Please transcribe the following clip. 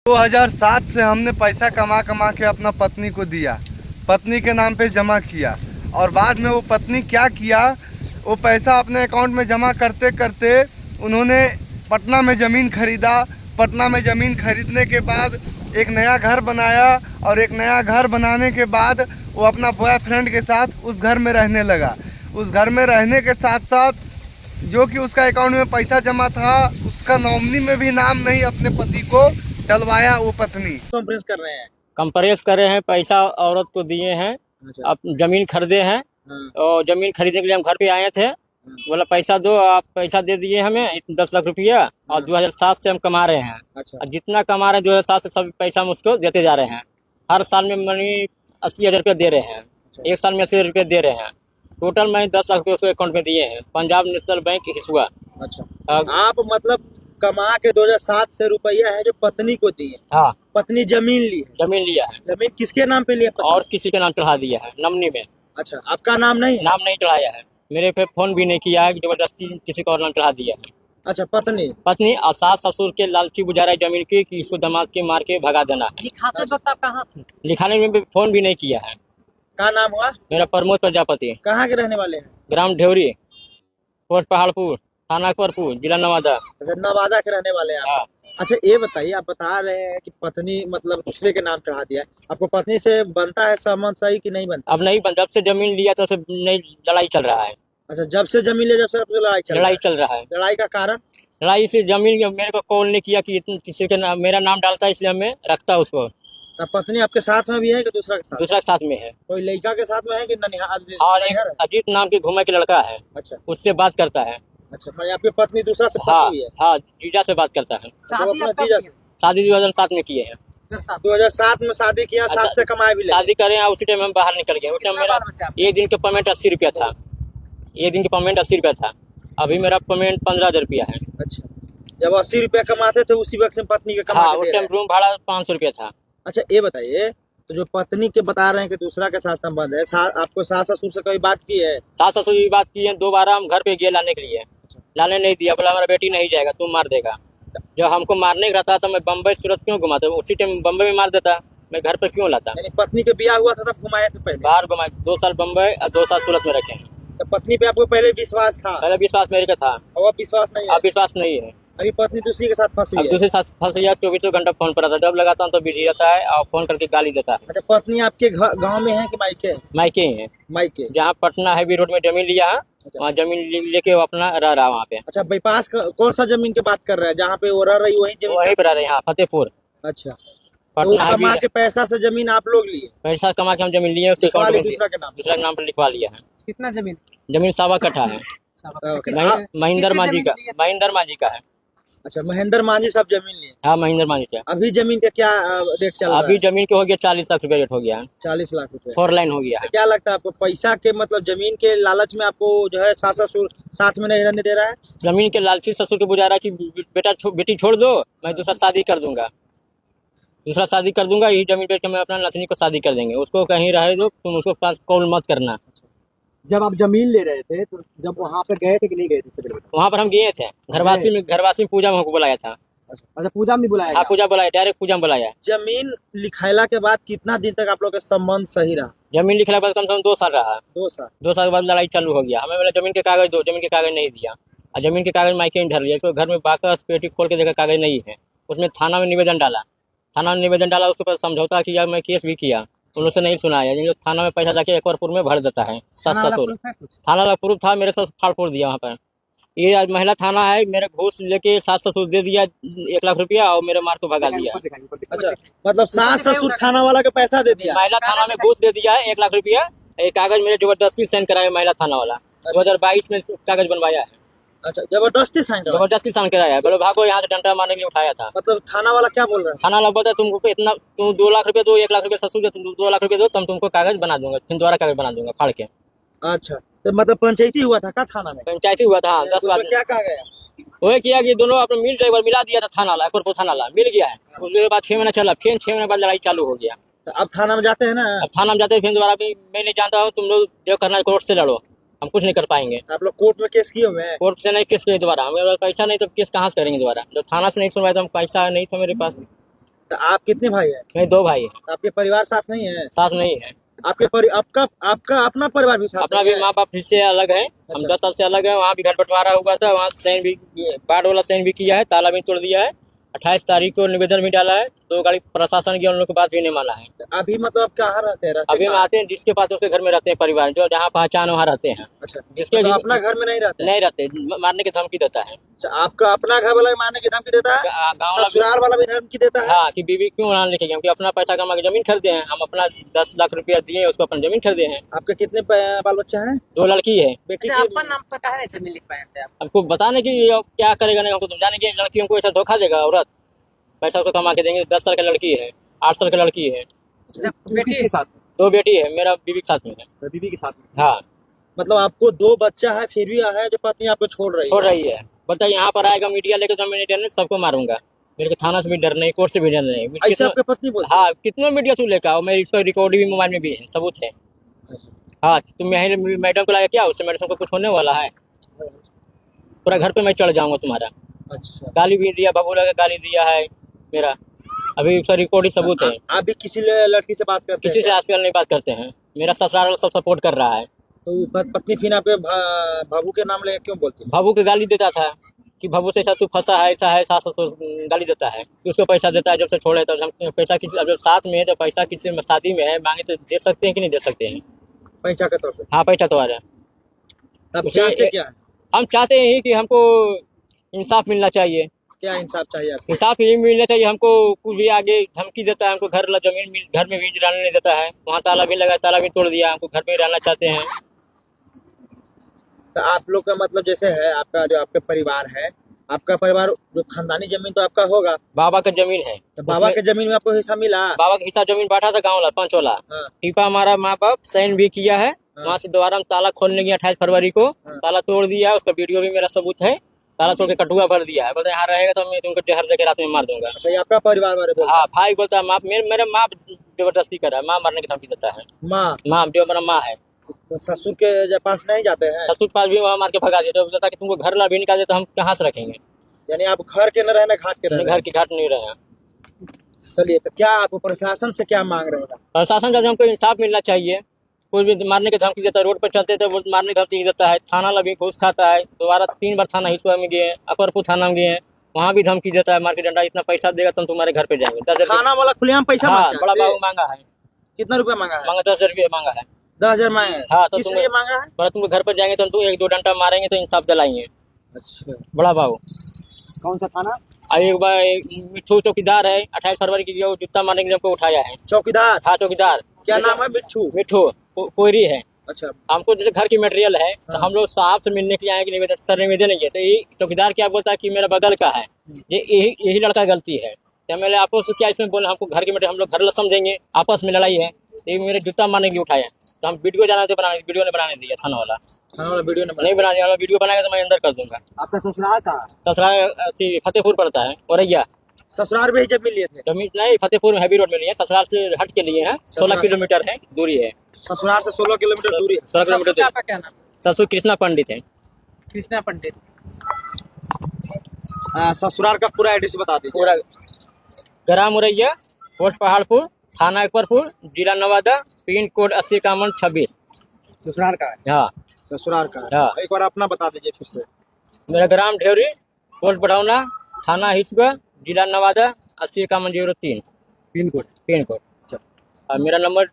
2007 से हमने पैसा कमा कमा के अपना पत्नी को दिया, पत्नी के नाम पे जमा किया और बाद में वो पत्नी क्या किया, वो पैसा अपने अकाउंट में जमा करते करते उन्होंने पटना में ज़मीन खरीदा। पटना में ज़मीन खरीदने के बाद एक नया घर बनाया और एक नया घर बनाने के बाद वो अपना बॉयफ्रेंड के साथ उस घर में रहने लगा। उस घर में रहने के साथ साथ जो कि उसका अकाउंट में पैसा जमा था, उसका नॉमिनी में भी नाम नहीं अपने पति को डलवाया वो पत्नी। कंप्रेस कर रहे हैं। कंप्रेस करे हैं, पैसा औरत को दिए हैं। अच्छा। अब जमीन खरीदे हैं और जमीन खरीदने के लिए हम घर पे आए थे। बोला पैसा दो, आप पैसा दे दिए हमें 10 लाख रुपया और 2007 से हम कमा रहे हैं। अच्छा। और जितना कमा रहे हैं 2007 से सब पैसा हम उसको देते जा रहे हैं। हर साल में मनी 80,000 रुपया दे रहे हैं। एक साल में 80,000 रुपया दे रहे हैं। टोटल मैंने 10 लाख रुपये उसके अकाउंट में दिए हैं, पंजाब नेशनल बैंक हिसुआ। अच्छा। आप मतलब कमा के 2007 से रुपया है जो पत्नी को दिए। हाँ, पत्नी जमीन ली है। जमीन लिया है जमीन किसके नाम पे लिया पत्नी? और किसी के नाम चढ़ा दिया है, नमनी में। अच्छा, आपका नाम नहीं है? नाम नहीं चढ़ाया है, मेरे पे फोन भी नहीं किया है, जबरदस्ती किसी का और नाम चढ़ा दिया है। अच्छा, पत्नी पत्नी और सास ससुर के लालची बुझा रहा है जमीन की कि इसको दामाद के मार के भगा देना है। लिखाते वक्त आप कहाँ थे? लिखाने में भी फोन भी नहीं किया है। क्या नाम हुआ? मेरा प्रमोद प्रजापति, कहाँ के रहने वाले हैं? ग्राम ढेवरी, पोस्ट पहाड़पुर, थाना अकबरपुर, जिला नवादा। अच्छा, नवादा के रहने वाले हैं आप। हाँ। अच्छा, ये बताइए, आप बता रहे हैं कि पत्नी मतलब दूसरे के नाम चढ़ा दिया है, आपको पत्नी से बनता है संबंध सही कि नहीं बनता? अब नहीं, जब से जमीन लिया तो नहीं, लड़ाई चल रहा है। अच्छा, जब से जमीन ले जब से आपको लड़ाई चल रहा है। लड़ाई का कारण? लड़ाई से जमीन मेरे को कॉल नहीं किया कि किसी के नाम मेरा नाम डालता है, इसलिए मैं रखता उसको। अब पत्नी आपके साथ में भी है कि दूसरा के साथ? दूसरा के साथ में है कोई लड़का के साथ में है कि ननिहाल? और एक अजीत नाम के घुमा के लड़का है। अच्छा। उससे बात करता है। अच्छा, मैं आपकी पत्नी दूसरा से फंसी हाँ हुई है? हाँ, जीजा से बात करता है। शादी 2007 में किए हैं। 2007 में शादी किया। अच्छा, 7 से कमाए भी शादी करें उसी टाइम हम बाहर निकल गए। उस टाइम मेरा एक दिन का पेमेंट 80 रुपया था। एक दिन का पेमेंट 80 रुपया था। अभी मेरा पेमेंट 15,000 रुपया है। अच्छा, जब 80 रुपया कमाते थे उसी वक्त से पत्नी के कमा हाँ, के उस दे टाइम रहे हैं। रूम भाड़ा 500 रुपया था। अच्छा, ये बताइए, तो जो पत्नी के बता रहे हैं कि दूसरा के साथ संबंध है, आपको सास ससुर से कभी बात की है? सास ससुर की बात की है, 2 बार हम घर पे गए लाने के लिए। लाने नहीं दिया, बोला हमारा बेटी नहीं जाएगा, तुम मार देगा। जब हमको मारने का रहता तो मैं बम्बई सूरत क्यों घुमाता, उसी टाइम बम्बई में मार देता, मैं घर पे क्यों लाता। यानी पत्नी के ब्याह हुआ था तब घुमाए थे पहले? बाहर घुमाए, 2 साल बम्बई और 2 साल सूरत में रखे हैं। तो पत्नी पे आपको पहले विश्वास था? पहले विश्वास मेरे का था, अब विश्वास नहीं है? अब विश्वास नहीं है। अभी पत्नी दूसरी के साथ फंसी अब है? दूसरे साथ फंस गया। 24 घंटा फोन पर रहता है, जब लगाता हूँ तो बिजी रहता है और फोन करके गाली देता है। अच्छा, पत्नी आपके गांव में है कि मायके है? मायके ही है, मायके। जहाँ पटना हैवी रोड में जमीन लिया है, वहाँ जमीन लेके वो अपना रह रहा है वहाँ पे। अच्छा, बाईपास कौन सा जमीन की बात कर रहे हैं जहाँ पे वो रह रही, वही जमीन? वहीं पे रह रहे हैं, यहाँ फतेहपुर। अच्छा, तो पटना कमा हैवी के पैसा से जमीन आप लोग लिए? पैसा कमा के हम जमीन लिए, उसके लिखवा अकाउंट ली में दूसरा के नाम? दूसरा के नाम पर लिखवा लिया है। कितना जमीन? जमीन 1.25 कट्ठा है। महेंद्र मांझी का, महेंद्र मांझी का है। अच्छा, महेंद्र मांझी सब जमीन लिए? हाँ, महेंद्र मांझी का। अभी जमीन का क्या रेट चल रहा है? अभी जमीन के हो गया 40 लाख रुपया रेट हो गया है। 40 लाख रुपए। 4 लाइन हो गया है। क्या लगता है आपको, पैसा के मतलब जमीन के लालच में आपको जो है सास ससुर साथ में नहीं रहने दे रहा है? जमीन के लालची ससुर के बुझा रहा है कि बेटी छोड़ दो, मैं दूसरा शादी कर दूंगा, यही जमीन बेच के मैं अपना नथनी को शादी कर देंगे, उसको कहीं रहे दो, तुम उसको पास कॉल मत करना। जब आप जमीन ले रहे थे तो जब वहाँ पे गए थे कि नहीं गए थे? वहाँ पर हम गए थे, घरवासी में पूजा में हमको बुलाया था। अच्छा, पूजा में नहीं बुलाया? हाँ, पूजा बुलाया, डायरेक्ट पूजा में बुलाया। जमीन लिखाइला के बाद कितना दिन तक आप लोग का संबंध सही रहा? जमीन लिखने के बाद कम से कम 2 साल रहा। 2 साल। 2 साल के बाद लड़ाई चालू हो गया। हमें बोला जमीन के कागज दो, जमीन के कागज नहीं दिया और जमीन के कागज मायके नहीं धर लिया। तो घर में बाकस पेटी खोल के देखा कागज नहीं है। उसमें थाना में निवेदन डाला, उसके ऊपर समझौता किया, मैं केस भी किया, उन्होंने नहीं सुनाया। जो थाना में पैसा जाके अकबरपुर में भर देता है सास ससुर। थाना वाला प्रूफ था, मेरे साथ फाड़फोड़ दिया वहाँ पर। ये आज महिला थाना है, मेरे घूस लेके सास ससुर दे दिया 1 लाख रुपया और मेरे मार को भगा दिया। अच्छा, मतलब सास ससुर थाना वाला के पैसा दे दिया? महिला थाना में घूस दे दिया है 1 लाख रुपया। एक कागज मेरे जबरदस्ती साइन कराया महिला थाना वाला, 2022 में कागज बनवाया है। अच्छा, जबरदस्ती साइन कराया? जबरदस्ती साइन कराया है। बोलो भागो यहाँ से, डंडा मारने के लिए उठाया था। मतलब थाना वाला क्या बोल रहा है? थाना वाला बोलता है तुमको इतना, तुम 2 लाख रुपया दो, 1 लाख रुपया ससुर दे, तुम 2 लाख रुपया दो, तुमको कागज बना दूंगा, फिर दोबारा कागज बना दूंगा फाड़ के। अच्छा, तो मतलब पंचायती हुआ था क्या थाना में? पंचायती हुआ था, 10 तो बार। क्या कहा गया? वही किया कि दोनों अपने मिल एक बार मिला दिया था, थाना वाला अकबरपुर थाना वाला मिल गया है। उसके बाद 6 महीना चला, फिर 6 महीने बाद लड़ाई चालू हो गया। तो अब थाना में जाते हैं ना? अब थाना में जाते हैं, फिर दोबारा भी मैं नहीं जानता हूँ, तुम लोग जो करना है कोर्ट से लड़ो, हम कुछ नहीं कर पाएंगे। आप लोग कोर्ट में केस किए हुए हैं? कोर्ट से नहीं केस किए दोबारा, हमें पैसा नहीं तो केस कहाँ से करेंगे दोबारा। जब थाना से नहीं सुनवाए तो हम पैसा नहीं था मेरे पास। तो आप कितने भाई हैं? नहीं, 2 भाई हैं, आपके परिवार साथ नहीं है? साथ नहीं है। आपका आपका अपना परिवार भी साथ अपना नहीं भी है? माँ बाप से अलग है, हम अच्छा। 10 साल से अलग है। वहाँ भी घर बंटवारा हुआ था, वहाँ साइन भी, बाढ़ वाला साइन भी किया है, ताला भी तोड़ दिया है। 28 तारीख को निवेदन भी डाला है, 2 गाड़ी प्रशासन की, उन लोग की बात भी नहीं माना है। तो अभी मतलब आप कहाँ रहते हैं? अभी हम कहाँ? आते हैं जिसके पास उसके घर में रहते हैं, परिवार जो जहाँ पहचान वहाँ रहते हैं। अच्छा, जिसके तो अपना घर में नहीं रहते? नहीं रहते, मारने की धमकी देता है। अच्छा, आपका अपना घर वाला भी मारने की धमकी देता है, गाँव वाला भी, ससुराल वाला भी धमकी देता है? हाँ, कि बीवी क्यों ना लिखेंगे, क्योंकि अपना पैसा कमा के जमीन खरीदे हैं हम, अपना 10 लाख रुपया दिए उसको, अपन जमीन खरीदे हैं। आपके कितने बाल बच्चा है? 2 लड़की है। बेटी अच्छा, की? आपका नाम पता है जमीन लिख पाए थे आप? हमको बताने की अब क्या करेगा, नहीं हमको तुम जाने की, लड़कियों को ऐसा धोखा देगा औरत, पैसा उसको कमा के देंगे। 10 साल की लड़की है, 8 साल की लड़की है, अच्छा, बेटी के साथ 2 बेटी है, मेरा बीवी के साथ में है। में, बीवी के साथ में। हाँ, मतलब आपको 2 बच्चा है, फिर भी है जो पत्नी आपको छोड़ रही छोड़ है? रही है। बोलता है यहाँ पर आएगा मीडिया लेके तो मैं नहीं डरने, सबको मारूंगा। मेरे को थाना से भी डर नहीं, कोर्ट से भी डर नहीं। ऐसे कितना, आपके पत्नी बोलती है? हाँ, कितना मीडिया तू लेकर आओ, मैं इसका रिकॉर्ड भी मोबाइल में भी है, सबूत है। हाँ, तुम यहाँ मैडम को लाया क्या, उससे मैडम को कुछ होने वाला है, पूरा घर पे मैं चढ़ जाऊंगा तुम्हारा। अच्छा, गाली भी दिया, बबूला का गाली दिया है मेरा, अभी उसका रिकॉर्ड ही सबूत है। आप भी किसी लड़की से बात करते किसी हैं से क्या? आजकल नहीं बात करते हैं, मेरा ससुराल वाला सब सपोर्ट कर रहा है। तो पत्नी फिर आपके बाबू के नाम लेके क्यों बोलती है? बाबू के गाली देता था कि बाबू से ऐसा तू फंसा है, ऐसा है, सास ससुर गाली देता है कि उसको पैसा देता है, जब से छोड़े तब हम पैसा किसी, अब जब साथ में है तो पैसा किसी में शादी में है, मांगे तो दे सकते हैं कि नहीं दे सकते हैं। पैसा के तौर पे? हाँ, पैसा तो आ रहा है। तब उसे- चाहते क्या है? हम चाहते हैं कि हमको इंसाफ मिलना चाहिए, क्या इंसाफ चाहिए आपको? इंसाफ यही मिलना चाहिए हमको। कुछ भी आगे धमकी देता है, हमको घर जमीन घर में भी रहने नहीं देता है, वहाँ ताला भी लगा, ताला भी तोड़ दिया, हमको घर में रहना चाहते हैं। तो आप लोग का मतलब जैसे है, आपका जो आपका परिवार है, आपका परिवार जो खानदानी जमीन तो आपका होगा, बाबा का जमीन है, तो बाबा के जमीन में आपको हिस्सा मिला? बाबा का हिस्सा जमीन बांटा था, गाँव वाला 5 वाला हाँ, टीपा हमारा माँ बाप साइन भी किया है। वहाँ से दोबारा हम ताला खोलने गया 28 फरवरी को, ताला तोड़ दिया, उसका वीडियो भी मेरा सबूत है। ताला तोड़ के कटुआ भर दिया है, बोलते यहाँ रहेगा तो मैं तुमको जहर देकर रात में मार दूंगा। अच्छा, ये आपका परिवार वाले बोल? हाँ, भाई बोलता है माँ, मेरे माँ जबरदस्ती कर रहा है, माँ मारने की धमकी देता है। माँ जो मेरा माँ है, तो ससुर के पास नहीं जाते हैं? ससुर पास भी वहाँ मार के भगा दिया, जब बोलता कि तुमको घर ला भी निकाल दे तो हम कहाँ से रखेंगे, यानी आप घर के न रहने घाट के अपने रहने? घर की घाट नहीं रहे हैं। चलिए, तो क्या आप प्रशासन से क्या मांग रहे हैं? प्रशासन से हमको इंसाफ मिलना चाहिए। कोई भी मारने की धमकी देता है, रोड पर चलते थे वो मारने की धमकी देता है, थाना लगे घूस खाता है। दोबारा 3 बार थाना हिसुआ में गए हैं, अकबरपुर थाना में गए हैं, वहाँ भी धमकी देता है, मार के डंडा, इतना पैसा देगा तो हम तुम्हारे घर पे जाएंगे। 10,000 थाना वाला खुलेआम पैसा हाँ, मांगा बड़ा है? बाबू मांगा है, कितना रुपया मांगा है? मांगा 10,000 रुपया मांगा है। 10,000 मांगा है? हाँ, तो किस तुम्हें- लिए मांगा है? बड़ा तुमको घर पर जाएंगे तो हम तो 1-2 डंडा मारेंगे तो इंसाफ दिलाएंगे। अच्छा, बड़ा बाबू कौन सा थाना? अब एक बार मिट्ठू चौकीदार है, 28 फरवरी की जो जूता मारने के लिए हमको उठाया है। चौकीदार? हाँ, चौकीदार। क्या नाम है? बिच्छू? मिट्ठू कोयरी है। अच्छा, हमको जैसे घर की मटेरियल है तो हम लोग साहब से मिलने के लिए आए कि निवेदन, सर निवेदन नहीं है, तो ये चौकीदार क्या बोलता है कि मेरा बगल का है, यही लड़का गलती है। तो मैंने आपको से क्या इसमें बोला, हमको घर की मटेरियल हम लोग घर समझेंगे, आपस में लड़ाई है, तो ये मेरे जूता मारने के लिए उठाया। तो हम वीडियो जाना थे बनाने, वीडियो ने बनाने दिया थाना वाला, थाना वाला वीडियो नंबर? नहीं बनाने वाला, वीडियो बनाएगा तो मैं अंदर कर दूंगा। आपका ससुराल कहाँ? ससुराल फतेहपुर पड़ता है, औरैया ससुराल में ही जमीन लिए थे? जमीन नहीं, फतेहपुर में हैवी रोड में नहीं है, ससुराल से हट के लिए है, 16 किलोमीटर है दूरी है, ससुराल से 16 किलोमीटर दूरी है? 16 किलोमीटर ससुर दूरी। आपका क्या नाम? ससुर कृष्णा पंडित है। कृष्णा पंडित। ससुराल का पूरा एड्रेस बता दीजिए। पूरा ग्राम औरैया, पोस्ट पहाड़पुर, थाना अकबरपुर, जिला नवादा, पिन कोड 805126। ससुराल का है? हाँ, ससुराल का? हाँ। एक बार अपना बता दीजिए फिर से। मेरा ग्राम ढेवरी, पोस्ट बढ़ौना, थाना हिसुआ, जिला Nawada, 805103 pin code? Pin code. और मेरा नंबर